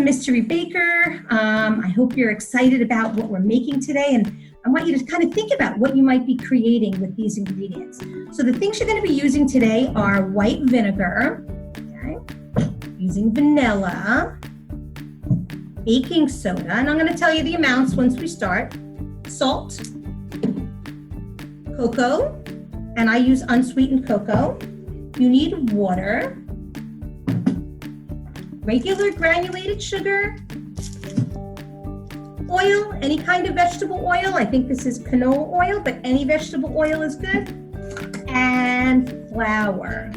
mystery baker. I hope you're excited about what we're making today, and I want you to kind of think about what you might be creating with these ingredients. So the things you're going to be using today are white vinegar, okay, using vanilla, baking soda, and I'm going to tell you the amounts once we start, salt, cocoa, and I use unsweetened cocoa. You need water, regular granulated sugar, oil, any kind of vegetable oil. I think this is canola oil, but any vegetable oil is good, and flour.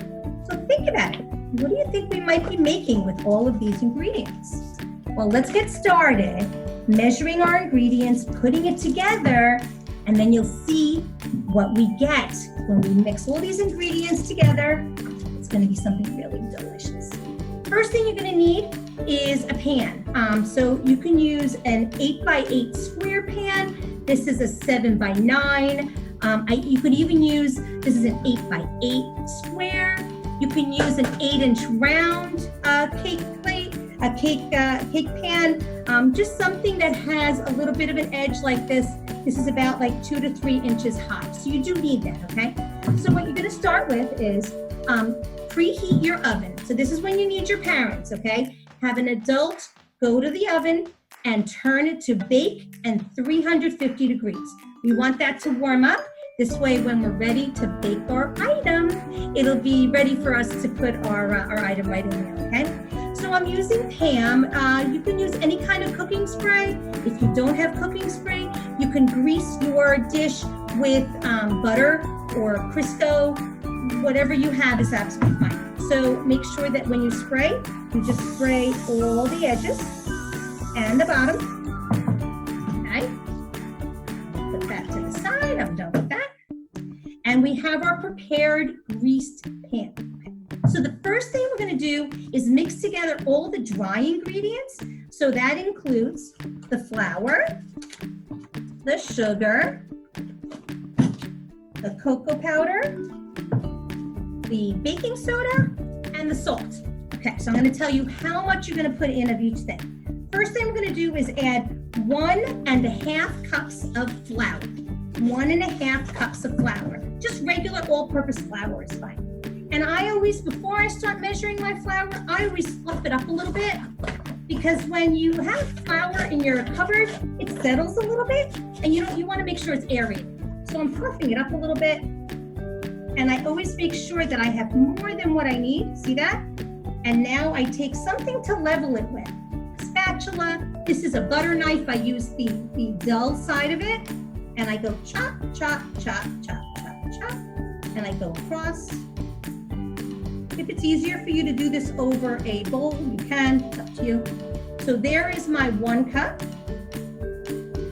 So think about it. What do you think we might be making with all of these ingredients? Well, let's get started measuring our ingredients, putting it together, and then you'll see what we get when we mix all these ingredients together. It's going to be something really delicious. First thing you're going to need is a pan. So you can use an 8x8 square pan. This is a 7x9. You could even use, this is an 8x8 square. You can use an 8-inch round cake plate, a cake pan, just something that has a little bit of an edge like this. This is about like 2 to 3 inches high. So you do need that, okay? So what you're going to start with is preheat your oven. So this is when you need your parents, okay? Have an adult go to the oven and turn it to bake and 350 degrees. We want that to warm up. This way, when we're ready to bake our item, it'll be ready for us to put our item right in there, okay? So I'm using Pam. You can use any kind of cooking spray. If you don't have cooking spray, you can grease your dish with butter or Crisco. Whatever you have is absolutely fine. So make sure that when you spray, you just spray all the edges and the bottom. Okay. Put that to the side. I'm done with that. And we have our prepared greased pan. So the first thing we're going to do is mix together all the dry ingredients. So that includes the flour, the sugar, the cocoa powder, the baking soda, and the salt. Okay, so I'm going to tell you how much you're going to put in of each thing. First thing we're going to do is add 1.5 cups of flour. 1.5 cups of flour. Just regular all-purpose flour is fine. And I always, before I start measuring my flour, I always fluff it up a little bit, because when you have flour in your cupboard, it settles a little bit, and you want to make sure it's aerated. So I'm fluffing it up a little bit. And I always make sure that I have more than what I need. See that? And now I take something to level it with. A spatula. This is a butter knife. I use the dull side of it. And I go chop, chop, chop, chop, chop, chop. And I go across. If it's easier for you to do this over a bowl, you can. It's up to you. So there is my 1 cup.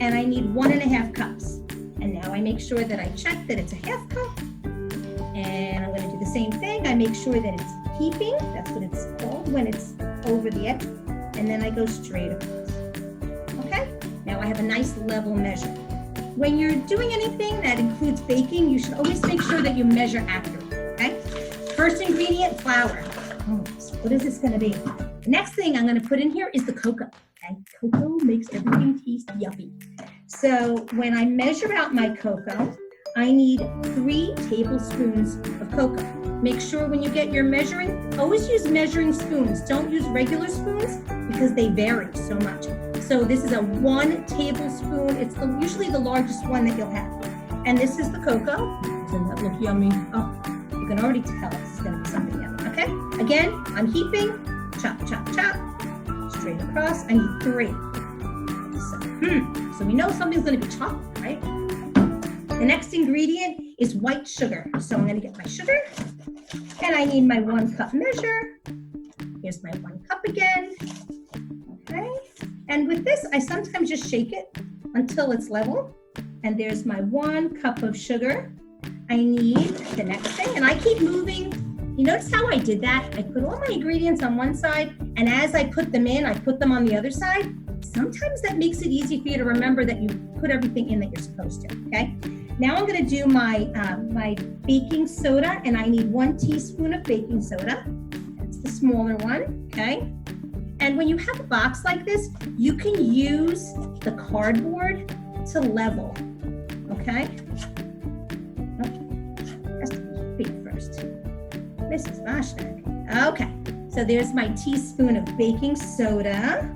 And I need 1.5 cups. And now I make sure that I check that it's a 1/2 cup. And I'm going to do the same thing. I make sure that it's heaping. That's what it's called when it's over the edge. And then I go straight across. Okay? Now I have a nice level measure. When you're doing anything that includes baking, you should always make sure that you measure accurately. Okay? First ingredient, flour. So what is this going to be? The next thing I'm going to put in here is the cocoa. Okay? Cocoa makes everything taste yummy. So when I measure out my cocoa, I need 3 tablespoons of cocoa. Make sure when you get your measuring, always use measuring spoons. Don't use regular spoons because they vary so much. So this is a 1 tablespoon. It's usually the largest one that you'll have. And this is the cocoa. Doesn't that look yummy? Oh, you can already tell this is going to be something yummy. Okay? Again, I'm heaping. Chop, chop, chop. Straight across. I need 3. So we know something's going to be chocolate, right? The next ingredient is white sugar. So I'm going to get my sugar, and I need my 1 cup measure. Here's my 1 cup again. Okay. And with this, I sometimes just shake it until it's level. And there's my 1 cup of sugar. I need the next thing, and I keep moving. You notice how I did that? I put all my ingredients on one side, and as I put them in, I put them on the other side. Sometimes that makes it easy for you to remember that you put everything in that you're supposed to, okay? Now I'm going to do my baking soda, and I need 1 teaspoon of baking soda. That's the smaller one, okay? And when you have a box like this, you can use the cardboard to level, okay? Has to be first. Mrs. Vashnak. Okay, so there's my teaspoon of baking soda.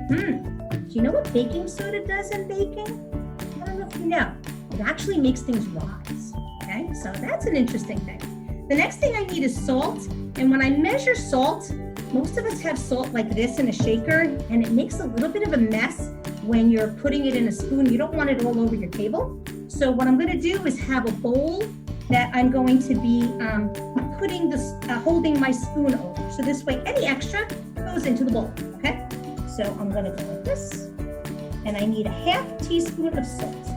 Do you know what baking soda does in baking? I don't know if you know. It actually makes things rise, okay? So that's an interesting thing. The next thing I need is salt. And when I measure salt, most of us have salt like this in a shaker, and it makes a little bit of a mess when you're putting it in a spoon. You don't want it all over your table. So what I'm gonna do is have a bowl that I'm going to be putting this, holding my spoon over. So this way, any extra goes into the bowl, okay? So I'm gonna go like this, and I need a half teaspoon of salt.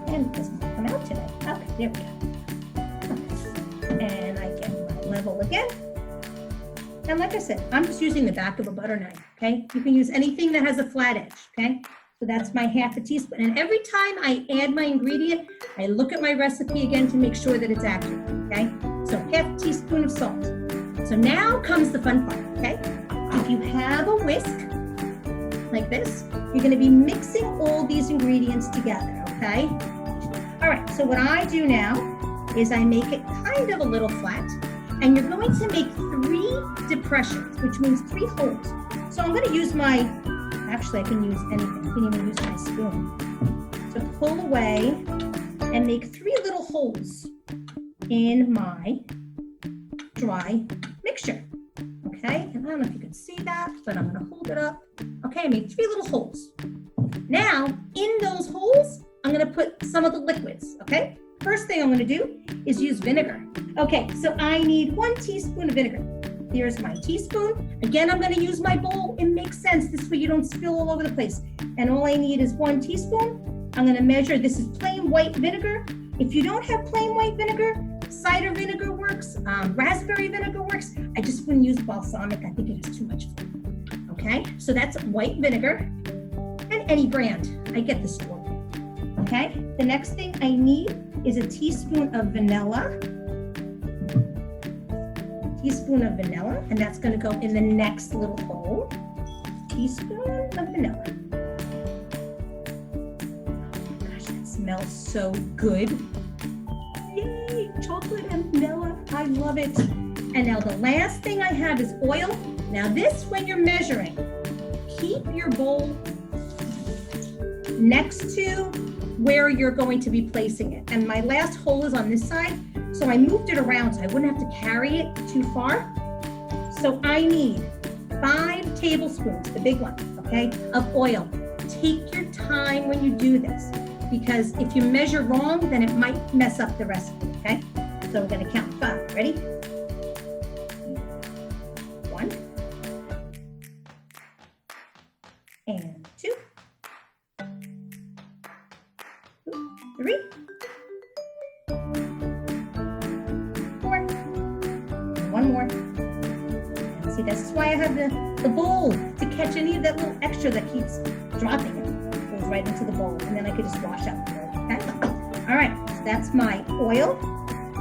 And it doesn't come out today. Okay, there we go. Okay. And I get my level again. And like I said, I'm just using the back of a butter knife, okay? You can use anything that has a flat edge, okay? So that's my half a teaspoon. And every time I add my ingredient, I look at my recipe again to make sure that it's accurate, okay? So half a teaspoon of salt. So now comes the fun part, okay? If you have a whisk, like this, you're gonna be mixing all these ingredients together, okay? All right, so what I do now is I make it kind of a little flat, and you're going to make 3 depressions, which means 3 holes. So I'm gonna use my, actually I can use anything, I can even use my spoon. So pull away and make 3 little holes in my dry mixture, okay? And I don't know if you can see that, but I'm gonna hold it up. Okay, I made 3 little holes. Now, in those holes, I'm gonna put some of the liquids, okay? First thing I'm gonna do is use vinegar. Okay, so I need 1 teaspoon of vinegar. Here's my teaspoon. Again, I'm gonna use my bowl. It makes sense. This way you don't spill all over the place. And all I need is 1 teaspoon. I'm gonna measure, this is plain white vinegar. If you don't have plain white vinegar, cider vinegar works, raspberry vinegar works. I just wouldn't use balsamic. I think it has too much flavor. Okay, so that's white vinegar. And any brand, I get the store. Okay, the next thing I need is a teaspoon of vanilla. Teaspoon of vanilla, and that's gonna go in the next little hole. Teaspoon of vanilla. Gosh, that smells so good. Yay, chocolate and vanilla, I love it. And now the last thing I have is oil. Now this, when you're measuring, keep your bowl next to where you're going to be placing it. And my last hole is on this side, so I moved it around so I wouldn't have to carry it too far. So I need 5 tablespoons, the big one, okay, of oil. Take your time when you do this, because if you measure wrong, then it might mess up the recipe, okay? So we're gonna count 5, ready? 1, and 2, 3, 4, and 1 more. And see, this is why I have the bowl to catch any of that little extra that keeps dropping. It goes right into the bowl, and then I could just wash out the bowl, okay? All right, so that's my oil.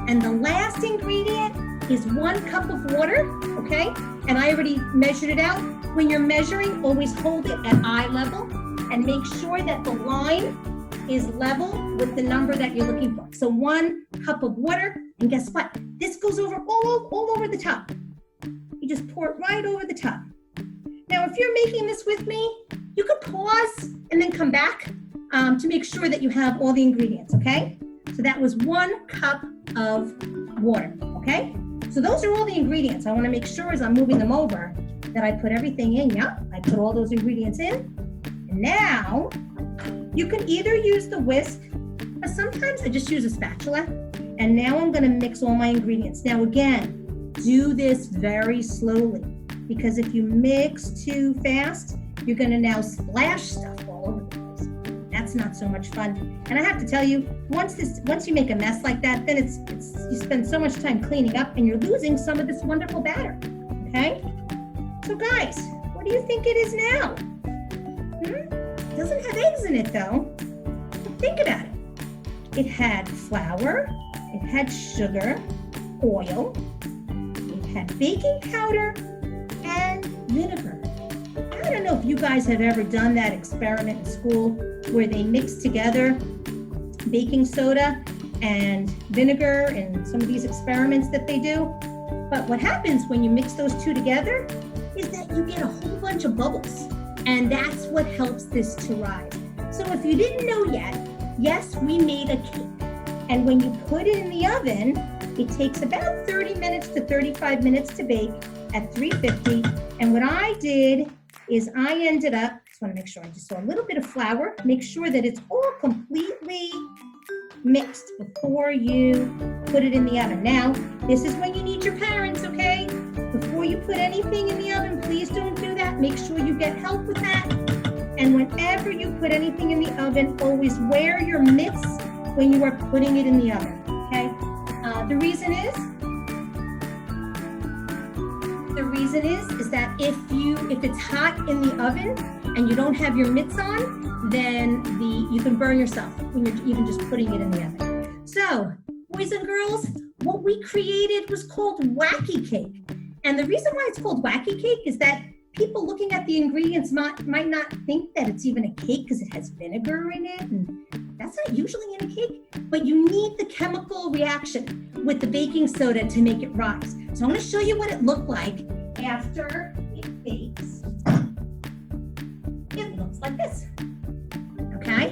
And the last ingredient is 1 cup of water, okay? And I already measured it out. When you're measuring, always hold it at eye level and make sure that the line is level with the number that you're looking for. So 1 cup of water, and guess what? This goes over all over the top. You just pour it right over the top. Now, if you're making this with me, you could pause and then come back to make sure that you have all the ingredients, okay? So that was 1 cup of water, okay? So those are all the ingredients. I wanna make sure as I'm moving them over that I put everything in. Yeah, I put all those ingredients in. And now, you can either use the whisk, or sometimes I just use a spatula. And now I'm gonna mix all my ingredients. Now again, do this very slowly, because if you mix too fast, you're gonna now splash stuff all over the place. That's not so much fun. And I have to tell you, once you make a mess like that, then you spend so much time cleaning up and you're losing some of this wonderful batter, okay? So guys, what do you think it is now? It doesn't have eggs in it though. But think about it. It had flour, it had sugar, oil, it had baking powder, and vinegar. I don't know if you guys have ever done that experiment in school where they mix together baking soda and vinegar and some of these experiments that they do. But what happens when you mix those two together is that you get a whole bunch of bubbles. And that's what helps this to rise. So if you didn't know yet, yes, we made a cake. And when you put it in the oven, it takes about 30 minutes to 35 minutes to bake at 350. And what I did is I ended up, just want to make sure I just saw a little bit of flour, make sure that it's all completely mixed before you put it in the oven. Now, this is when you need your parents, okay? Before you put anything in the oven, please don't do that. Make sure you get help with that. And whenever you put anything in the oven, always wear your mitts when you are putting it in the oven, okay? The reason is that if it's hot in the oven and you don't have your mitts on, then you can burn yourself when you're even just putting it in the oven. So, boys and girls, what we created was called Wacky Cake. And the reason why it's called Wacky Cake is that people looking at the ingredients might not think that it's even a cake because it has vinegar in it, and that's not usually in a cake, but you need the chemical reaction with the baking soda to make it rise. So I'm going to show you what it looked like after it bakes. It looks like this, okay?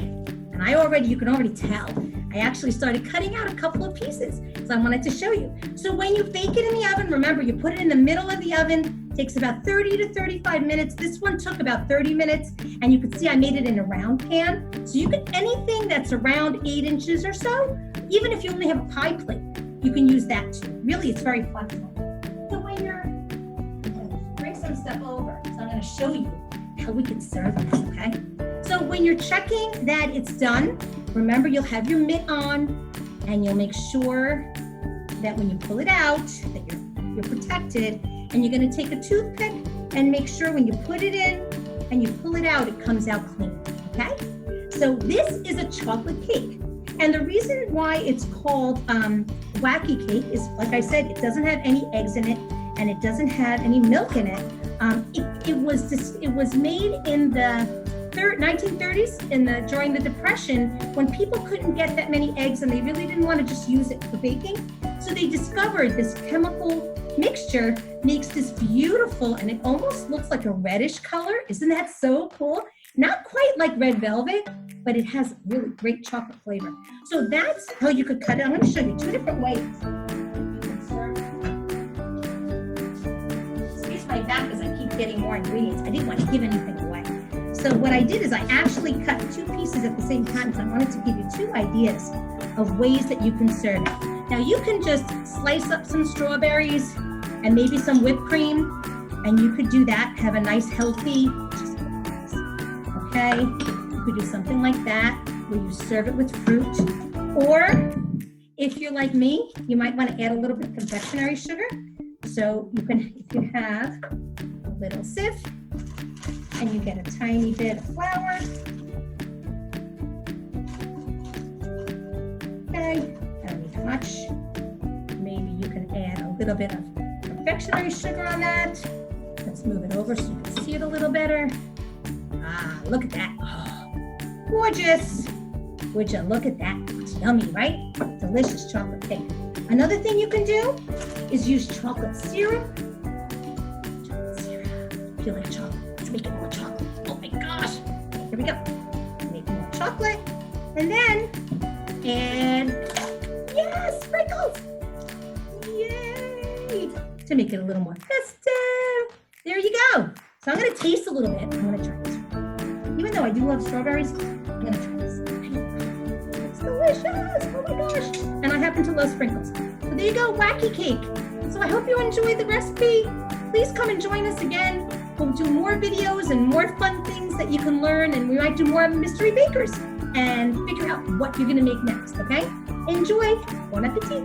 And you can already tell, I actually started cutting out a couple of pieces, so I wanted to show you. So when you bake it in the oven, remember you put it in the middle of the oven, takes about 30 to 35 minutes. This one took about 30 minutes, and you can see I made it in a round pan. So you can, anything that's around 8 inches or so, even if you only have a pie plate, you can use that too. Really, it's very flexible. So when bring some stuff over, so I'm gonna show you how we can serve this, okay? So when you're checking that it's done, remember you'll have your mitt on, and you'll make sure that when you pull it out, that you're protected. And you're going to take a toothpick and make sure when you put it in and you pull it out, it comes out clean, okay? So this is a chocolate cake. And the reason why it's called Wacky Cake is, like I said, it doesn't have any eggs in it and it doesn't have any milk in it. It was made in the 1930s during the Depression, when people couldn't get that many eggs and they really didn't want to just use it for baking. So they discovered this chemical mixture makes this beautiful, and it almost looks like a reddish color. Isn't that so cool? Not quite like red velvet, but it has really great chocolate flavor. So that's how you could cut it. I'm going to show you 2 different ways. Excuse my back as I keep getting more ingredients. I didn't want to give anything away. So what I did is I actually cut 2 pieces at the same time, so I wanted to give you 2 ideas of ways that you can serve it. Now you can just slice up some strawberries and maybe some whipped cream, and you could do that, have a nice healthy, okay? You could do something like that where you serve it with fruit. Or if you're like me, you might want to add a little bit of confectionery sugar. So you can, if you have a little sieve and you get a tiny bit of flour, okay? Much. Maybe you can add a little bit of confectionery sugar on that. Let's move it over so you can see it a little better. Ah, look at that. Oh, gorgeous. Would you look at that? It's yummy, right? Delicious chocolate cake. Another thing you can do is use chocolate syrup. Chocolate syrup. I feel like chocolate. Let's make it more chocolate. Oh my gosh. Here we go. Make more chocolate. And then add sprinkles! Yay! To make it a little more festive. There you go. So I'm going to taste a little bit. I'm going to try this. Even though I do love strawberries, I'm going to try this. It's delicious! Oh my gosh! And I happen to love sprinkles. So there you go, Wacky Cake. So I hope you enjoyed the recipe. Please come and join us again. We'll do more videos and more fun things that you can learn, and we might do more mystery bakers and figure out what you're going to make next, okay? Enjoy. Bon appetit.